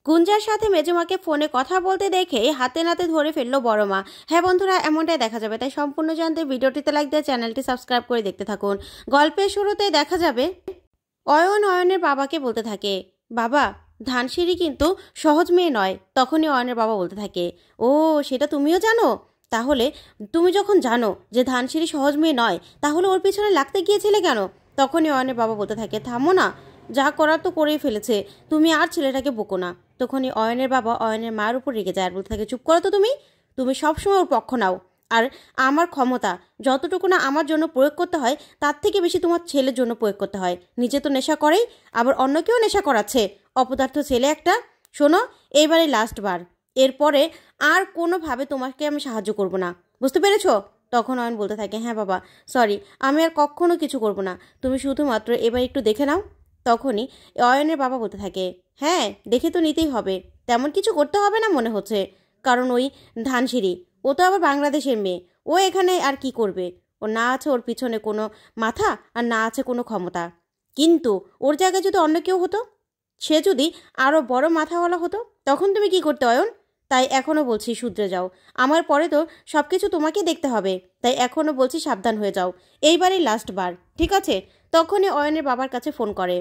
গুঞ্জার সাথে মেজমাকে ফোনে কথা বলতে দেখে হাতে নাতে ধরে ফেললো বড় মা। হ্যাঁ বন্ধুরা, এমনটাই দেখা যাবে, তাই সম্পূর্ণ জানতে ভিডিওটিতে লাইক দিয়ে চ্যানেলটি সাবস্ক্রাইব করে দেখতে থাকুন। গল্পের শুরুতে দেখা যাবে অয়নের বাবাকে বলতে থাকে, বাবা ধানসিঁড়ি কিন্তু সহজ মেয়ে নয়। তখনই অয়নের বাবা বলতে থাকে, ও সেটা তুমিও জানো? তাহলে তুমি যখন জানো যে ধানসিঁড়ি সহজ মেয়ে নয়, তাহলে ওর পিছনে লাগতে গিয়েছিলে কেন? তখনই অয়নের বাবা বলতে থাকে, থামো না, যা করার তো করেই ফেলেছে, তুমি আর ছেলেটাকে বকো না। তখনই অয়নের বাবা অয়নের মায়ের উপর রেগে যায় আর বলতে থাকে, চুপ করো তো, তুমি সবসময় ওর পক্ষ নাও। আর আমার ক্ষমতা যতটুকু না আমার জন্য প্রয়োগ করতে হয়, তার থেকে বেশি তোমার ছেলের জন্য প্রয়োগ করতে হয়। নিজে তো নেশা করেই, আবার অন্যকেও নেশা করাচ্ছে, অপদার্থ ছেলে একটা। শোনো, এইবারে লাস্ট বার, এরপরে আর কোনোভাবে তোমাকে আমি সাহায্য করব না, বুঝতে পেরেছো? তখন অয়ন বলতে থাকে, হ্যাঁ বাবা, সরি, আমি আর কখনো কিছু করব না, তুমি শুধুমাত্র এবার একটু দেখে নাও। তখনই অয়নের বাবা বলতে থাকে, হ্যাঁ দেখে তো নিতেই হবে, তেমন কিছু করতে হবে না মনে হচ্ছে, কারণ ওই ধানসিঁড়ি ও তো আবার বাংলাদেশের মেয়ে, ও এখানে আর কি করবে? ও না আছে ওর পিছনে কোনো মাথা, আর না আছে কোনো ক্ষমতা। কিন্তু ওর জায়গায় যদি অন্য কেউ হতো, সে যদি আরও বড় মাথাওয়ালা হতো, তখন তুমি কি করতে অয়ন? তাই এখনও বলছি শুধরে যাও, আমার পরে তো সব কিছু তোমাকে দেখতে হবে, তাই এখনও বলছি সাবধান হয়ে যাও, এইবারই লাস্ট বার, ঠিক আছে? তখনই অয়নের বাবার কাছে ফোন করে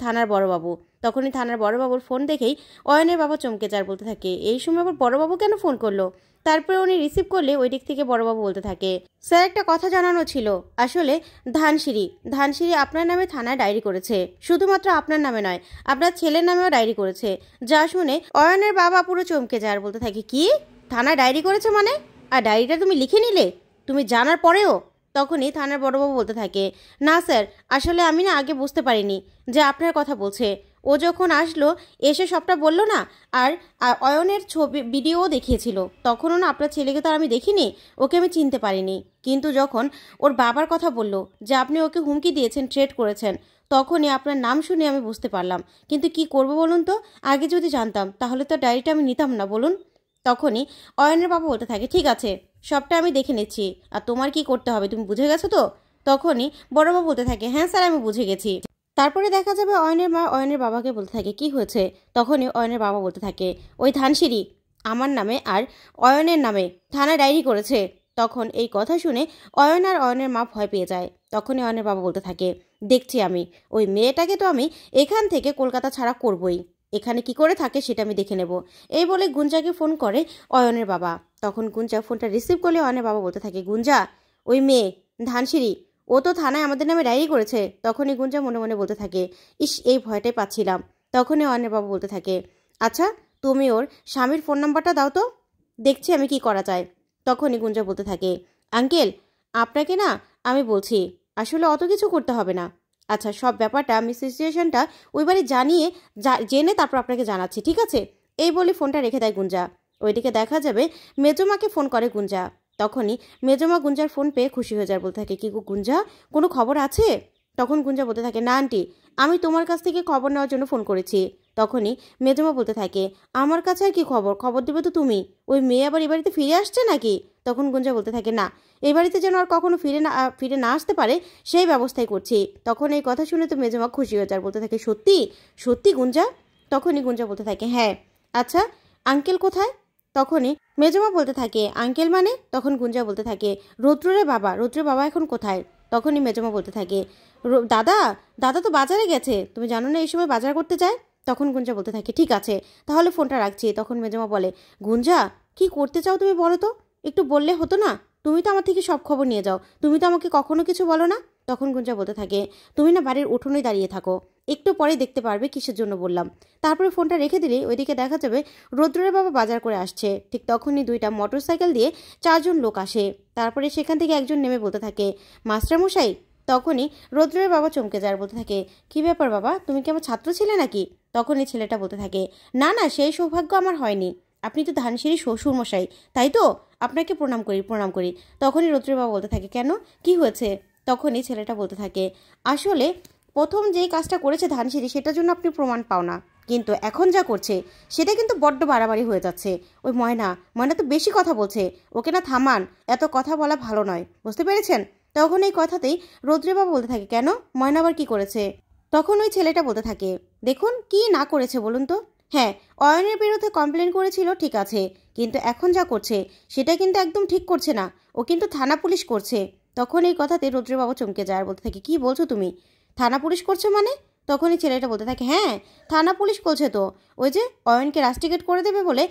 থানার বড়বাবু। তখনই থানার বড়বাবুর ফোন দেখেই অয়নের বাবা চমকে যায়, বলতে থাকে, এই সময় আবার বড়বাবু কেন ফোন করলো? তারপরে উনি রিসিভ করলে ওই দিক থেকে বড়বাবু বলতে থাকে, স্যার একটা কথা জানানো ছিল। আসলে ধানসিঁড়ি আপনার নামে থানায় ডায়েরি করেছে, শুধুমাত্র আপনার নামে নয়, আপনার ছেলের নামেও ডায়েরি করেছে। যা শুনে অয়নের বাবা পুরো চমকে যায় আর বলতে থাকে, কি থানায় ডায়েরি করেছে মানে? আর ডায়েরিটা তুমি লিখে নিলে তুমি জানার পরেও? তখনই থানার বড়বাবু বলতে থাকে, না স্যার, আসলে আমি না আগে বুঝতে পারিনি যে আপনার কথা বলছে। ও যখন আসলো, এসে সবটা বলল না, আর অয়নের ছবি ভিডিও দেখিয়েছিল, তখনও না আপনার ছেলেকে তো আমি দেখিনি, ওকে আমি চিনতে পারিনি। কিন্তু যখন ওর বাবার কথা বলল যে আপনি ওকে হুমকি দিয়েছেন, থ্রেট করেছেন, তখনই আপনার নাম শুনে আমি বুঝতে পারলাম। কিন্তু কি করব বলুন তো, আগে যদি জানতাম তাহলে তো ডায়েরিটা আমি নিতাম না, বলুন। তখনই অয়নের বাবা বলতে থাকে, ঠিক আছে, সবটা আমি দেখে নিচ্ছি, আর তোমার কি করতে হবে তুমি বুঝে গেছো তো? তখনই বড়বাবু বলতে থাকে, হ্যাঁ স্যার, আমি বুঝে গেছি। তারপরে দেখা যাবে অয়নের মা অয়নের বাবাকে বলতে থাকে, কি হয়েছে? তখনই অয়নের বাবা বলতে থাকে, ওই ধানসিঁড়ি আমার নামে আর অয়নের নামে থানায় ডায়েরি করেছে। তখন এই কথা শুনে অয়ন আর অয়নের মা ভয় পেয়ে যায়। তখনই অয়নের বাবা বলতে থাকে, দেখছি আমি, ওই মেয়েটাকে তো আমি এখান থেকে কলকাতা ছাড়া করবই, এখানে কি করে থাকে সেটা আমি দেখে নেব। এই বলে গুঞ্জাকে ফোন করে অয়নের বাবা। তখন গুঞ্জা ফোনটা রিসিভ করলে অয়নের বাবা বলতে থাকে, গুঞ্জা, ওই মেয়ে ধানসিঁড়ি ও তো থানায় আমাদের নামে ডায়েরি করেছে। তখনই গুঞ্জা মনে মনে বলতে থাকে, ইস, এই ভয়টাই পাচ্ছিলাম। তখনই অয়নের বাবা বলতে থাকে, আচ্ছা তুমি ওর স্বামীর ফোন নাম্বারটা দাও তো, দেখছি আমি কি করা যায়। তখনই গুঞ্জা বলতে থাকে, আঙ্কেল আপনাকে না আমি বলছি, আসলে অত কিছু করতে হবে না। আচ্ছা, সব ব্যাপারটা আমি সিচুয়েশনটা ওইবারে জেনে তারপর আপনাকে জানাচ্ছি, ঠিক আছে? এই বলে ফোনটা রেখে দেয় গুঞ্জা। ওইদিকে দেখা যাবে মেজমাকে ফোন করে গুঞ্জা। তখনই মেজমা গুঞ্জার ফোন পেয়ে খুশি হয়ে যায়, বলতে থাকে, কি গো গুঞ্জা, কোনো খবর আছে? তখন গুঞ্জা বলতে থাকে, না আন্টি, আমি তোমার কাছ থেকে খবর নেওয়ার জন্য ফোন করেছি। তখনই মেজমা বলতে থাকে, আমার কাছে আর কি খবর দেবে তো তুমি? ওই মেয়ে আবার এই বাড়িতে ফিরে আসছে নাকি? তখন গুঞ্জা বলতে থাকে, না, এই বাড়িতে যেন আর কখনো ফিরে না আসতে পারে সেই ব্যবস্থাই করছি। তখন এই কথা শুনে তো মেজমা খুশি হয়ে যায়, বলতে থাকে, সত্যি সত্যি গুঞ্জা? তখনই গুঞ্জা বলতে থাকে, হ্যাঁ। আচ্ছা, আঙ্কেল কোথায়? তখনই মেজমা বলতে থাকে, আঙ্কেল মানে? তখন গুঞ্জা বলতে থাকে, রুদ্রের বাবা এখন কোথায়? তখনই মেজমা বলতে থাকে, দাদা দাদা তো বাজারে গেছে, তুমি জানো না এই সময় বাজার করতে যায়? তখন গুঞ্জা বলতে থাকে, ঠিক আছে, তাহলে ফোনটা রাখছি। তখন মেজমা বলে, গুঞ্জা কি করতে চাও তুমি বলো তো, একটু বললে হতো না? তুমি তো আমার থেকে সব খবর নিয়ে যাও, তুমি তো আমাকে কখনো কিছু বলো না। তখন গুঞ্জা বলতে থাকে, তুমি না বাড়ির উঠোনেই দাঁড়িয়ে থাকো, একটু পরে দেখতে পারবে কিসের জন্য বললাম। তারপরে ফোনটা রেখে দিলে ওইদিকে দেখা যাবে রৌদ্রের বাবা বাজার করে আসছে। ঠিক তখনই দুইটা মোটরসাইকেল দিয়ে 4 জন লোক আসে। তারপরে সেখান থেকে একজন নেমে বলতে থাকে, মাস্টারমশাই। তখনই রৌদ্রের বাবা চমকে যায়, বলতে থাকে, কি ব্যাপার বাবা, তুমি কি আমার ছাত্র ছিলে নাকি? তখনই ছেলেটা বলতে থাকে, না না, সেই সৌভাগ্য আমার হয়নি, আপনি তো ধানসিঁড়ির শ্বশুরমশাই, তাই তো, আপনাকে প্রণাম করি। তখনই রৌদ্রের বাবা বলতে থাকে, কেন, কি হয়েছে? তখনই ছেলেটা বলতে থাকে, আসলে প্রথম যেই কাজটা করেছে ধানসিঁড়ি, সেটার জন্য আপনি প্রমাণ পাও না, কিন্তু এখন যা করছে সেটা কিন্তু বড্ড বাড়াবাড়ি হয়ে যাচ্ছে। ওই ময়না তো বেশি কথা বলছে, ওকে না থামান, এত কথা বলা ভালো নয়, বুঝতে পেরেছেন? তখন এই কথাতেই রৌদ্রের বাবা বলতে থাকে, কেন, ময়না আবার কি করেছে? তখন ওই ছেলেটা বলতে থাকে, দেখুন কি না করেছে বলুন তো, হ্যাঁ, অয়নের বিরুদ্ধে কমপ্লেন করেছিল ঠিক আছে, কিন্তু এখন যা করছে সেটা কিন্তু একদম ঠিক করছে না, ও কিন্তু থানা পুলিশ করছে। তখন এই কথাতে রুদ্রের বাবা চমকে যায় আর বলতে থাকে, কি বলছো তুমি? থানা পুলিশ করছে মানে? তখনই ছেলেটা বলতে থাকে, হ্যাঁ থানা পুলিশ করছে তো। ওই যে অয়নকে রাস্টিকেট করে দেবে বলে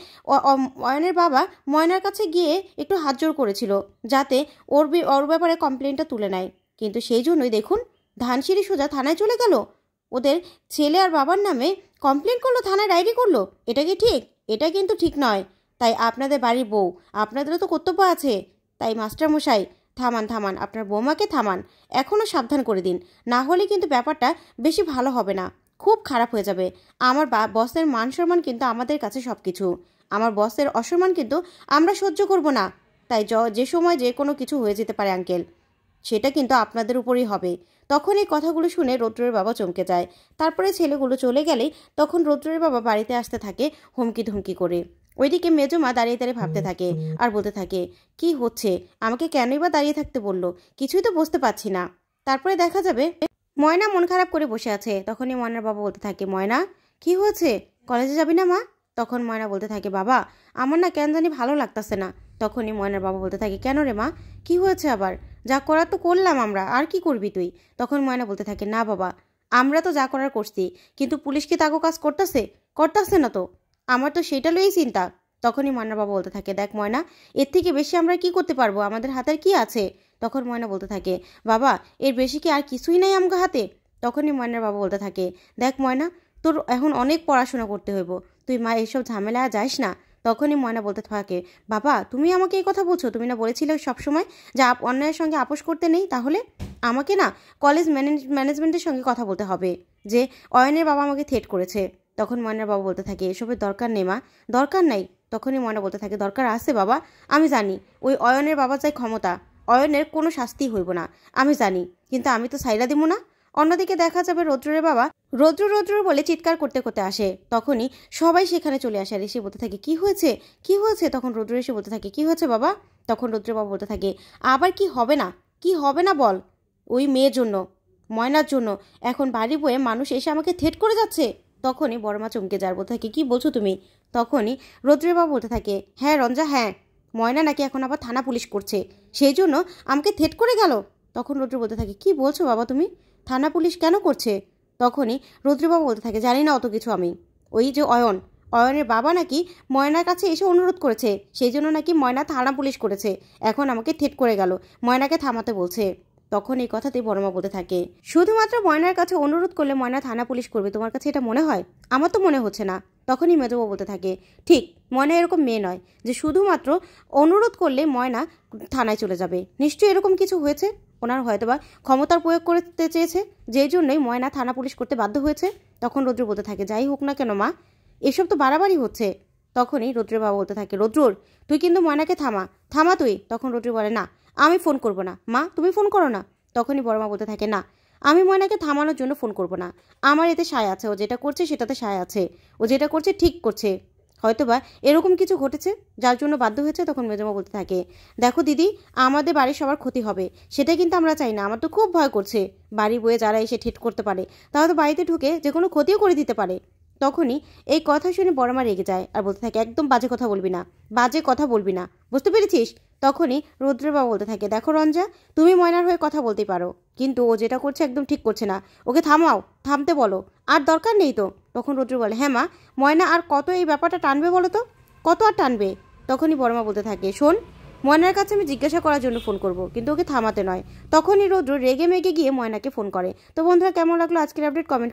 অয়নের বাবা ময়নার কাছে গিয়ে একটু হাত জোর করেছিল যাতে ওর ব্যাপারে কমপ্লেনটা তুলে নেয়, কিন্তু সেই জন্যই দেখুন ধানসিঁড়ি সোজা থানায় চলে গেল, ওদের ছেলে আর বাবার নামে কমপ্লেন করলো, থানায় ডায়েরি করলো। এটা কি ঠিক? এটা কিন্তু ঠিক নয়। তাই আপনাদের বাড়ির বউ, আপনাদেরও তো কর্তব্য আছে। তাই মাস্টারমশাই থামান থামান, আপনার বৌমাকে থামান, এখনও সাবধান করে দিন, না হলে কিন্তু ব্যাপারটা বেশি ভালো হবে না, খুব খারাপ হয়ে যাবে। আমার বসের মান সম্মান কিন্তু আমাদের কাছে সব কিছু, আমার বসের অসম্মান কিন্তু আমরা সহ্য করব না। তাই যে সময় যে কোনো কিছু হয়ে যেতে পারে আঙ্কেল, সেটা কিন্তু আপনাদের উপরেই হবে। তখন এই কথাগুলো শুনে রৌদ্রের বাবা চমকে যায়। তারপরে ছেলেগুলো চলে গেলেই তখন রৌদ্রের বাবা বাড়িতে আসতে থাকে হুমকি ধুমকি করে। ওইদিকে মেজমা দাঁড়িয়ে দাঁড়িয়ে ভাবতে থাকে আর বলতে থাকে, কি হচ্ছে, আমাকে কেনই বা দাঁড়িয়ে থাকতে বললো, কিছুই তো বুঝতে পারছি না। তারপরে দেখা যাবে ময়না মন খারাপ করে বসে আছে। তখনই ময়নার বাবা বলতে থাকে, ময়না কি হয়েছে, কলেজে যাবি না মা? তখন ময়না বলতে থাকে, বাবা আমার না কেন জানি ভালো লাগতেছে না। তখনই ময়নার বাবা বলতে থাকে, কেন রে মা, কি হয়েছে আবার? যা করার তো করলাম আমরা, আর কি করবি তুই? তখন ময়না বলতে থাকে, না বাবা আমরা তো যা করার করছি, কিন্তু পুলিশ কি তাকে কাজ করতেছে না তো, আমার তো সেটা লইই চিন্তা। তখনই ময়নার বাবা বলতে থাকে, দেখ ময়না, এর থেকে বেশি আমরা কি করতে পারবো, আমাদের হাতের কি আছে? তখন ময়না বলতে থাকে, বাবা এর বেশি কি আর কিছুই নাই আমার হাতে? তখনই ময়নার বাবা বলতে থাকে, দেখ ময়না, তোর এখন অনেক পড়াশোনা করতে হইব, তুই মা এইসব ঝামেলা যাস না। তখনই ময়না বলতে থাকে, বাবা তুমি আমাকে এই কথা বলছো, তুমি না বলেছিলে সবসময় যে অন্যায়ের সঙ্গে আপোষ করতে নেই, তাহলে আমাকে না কলেজ ম্যানেজমেন্টের সঙ্গে কথা বলতে হবে যে অয়নের বাবা আমাকে থ্রেট করেছে। তখন ময়নার বাবা বলতে থাকে, এসবের দরকার নেই মা, দরকার নাই। তখনই ময়না বলতে থাকে, দরকার আছে বাবা, আমি জানি ওই অয়নের বাবা চাই ক্ষমতা, অয়নের কোনো শাস্তি হইব না, আমি জানি, কিন্তু আমি তো সাইরা দিব না। অন্যদিকে দেখা যাবে রৌদ্রের বাবা রৌদ্র বলে চিৎকার করতে করতে আসে। তখনই সবাই সেখানে চলে আসে আর এসে বলতে থাকে, কি হয়েছে কি হয়েছে? তখন রৌদ্র এসে বলতে থাকে, কি হয়েছে বাবা? তখন রৌদ্রের বাবা বলতে থাকে, আবার কি হবে না বল, ওই মেয়ের জন্য, ময়নার জন্য এখন বাড়ি বয়ে মানুষ এসে আমাকে থ্রেট করে যাচ্ছে। তখনই বড়মা চমকে যায়, বলতে থাকে, কি বলছো তুমি? তখনই রৌদ্রের বাবা বলতে থাকে, হ্যাঁ রঞ্জা, হ্যাঁ ময়না নাকি এখন আবার থানা পুলিশ করছে, সেই জন্য আমাকে থ্রেট করে গেল। তখন রৌদ্র বলতে থাকে, কি বলছো বাবা তুমি, থানা পুলিশ কেন করছে? তখনই রৌদ্রবাবু বলতে থাকে, জানি না অত কিছু আমি, ওই যে অয়নের বাবা নাকি ময়নার কাছে এসে অনুরোধ করেছে, সেই জন্য নাকি ময়না থানা পুলিশ করেছে, এখন আমাকে থ্রেট করে গেল, ময়নাকে থামাতে বলছে। তখন এই কথাতে বড়মা বলতে থাকে, শুধুমাত্র ময়নার কাছে অনুরোধ করলে ময়না থানা পুলিশ করবে, তোমার কাছে এটা মনে হয়? আমার তো মনে হচ্ছে না। তখনই মেজবাবু বলতে থাকে, ঠিক, ময়না এরকম মেয়ে নয় যে শুধুমাত্র অনুরোধ করলে ময়না থানায় চলে যাবে, নিশ্চয়ই এরকম কিছু হয়েছে, ওনার হয়তোবা ক্ষমতার প্রয়োগ করতে চেয়েছে, যেই জন্যই ময়না থানা পুলিশ করতে বাধ্য হয়েছে। তখন রৌদ্র বলতে থাকে, যাই হোক না কেন মা, এসব তো বাড়াবাড়ি হচ্ছে। তখনই রৌদ্রের বাবা বলতে থাকে, রৌদ্র তুই কিন্তু ময়নাকে থামা তুই। তখন রৌদ্র বলে, না আমি ফোন করব না, মা তুমি ফোন করো না। তখনই বড়মা বলতে থাকে, না আমি ময়নাকে থামানোর জন্য ফোন করব না, আমার এতে সায় আছে, ও যেটা করছে সেটাতে সায় আছে, ও যেটা করছে ঠিক করছে, হয়তোবা এরকম কিছু ঘটেছে যার জন্য বাধ্য হয়েছে। তখন মেজমা বলতে থাকে, দেখো দিদি, আমাদের বাড়ির সবার ক্ষতি হবে সেটা কিন্তু আমরা চাই না, আমার তো খুব ভয় করছে, বাড়ি বয়ে যারা এসে ঠিট করতে পারে তারা তো বাড়িতে ঢুকে যে কোনো ক্ষতিও করে দিতে পারে। তখনই এই কথা শুনে বড়মা রেগে যায় আর বলতে থাকে, একদম বাজে কথা বলবি না, বুঝতে পেরেছিস? তখনই রৌদ্রের বাবা বলতে থাকে, দেখো রঞ্জা, তুমি ময়নার হয়ে কথা বলতে পারো, কিন্তু ও যেটা করছে একদম ঠিক করছে না, ওকে থামতে বলো, আর দরকার নেই তো। তখন রৌদ্র বলে, হ্যাঁ মা, ময়না আর কত এই ব্যাপারটা টানবে বলো তো, কত আর টানবে? তখনই বড়মা বলতে থাকে, শোন, ময়নার কাছে আমি জিজ্ঞাসা করার জন্য ফোন করব, কিন্তু ওকে থামাতে নয়। তখনই রৌদ্র রেগে মেগে গিয়ে ময়নাকে ফোন করে। তো বন্ধুরা, কেমন লাগলো আজকের আপডেট, কমেন্ট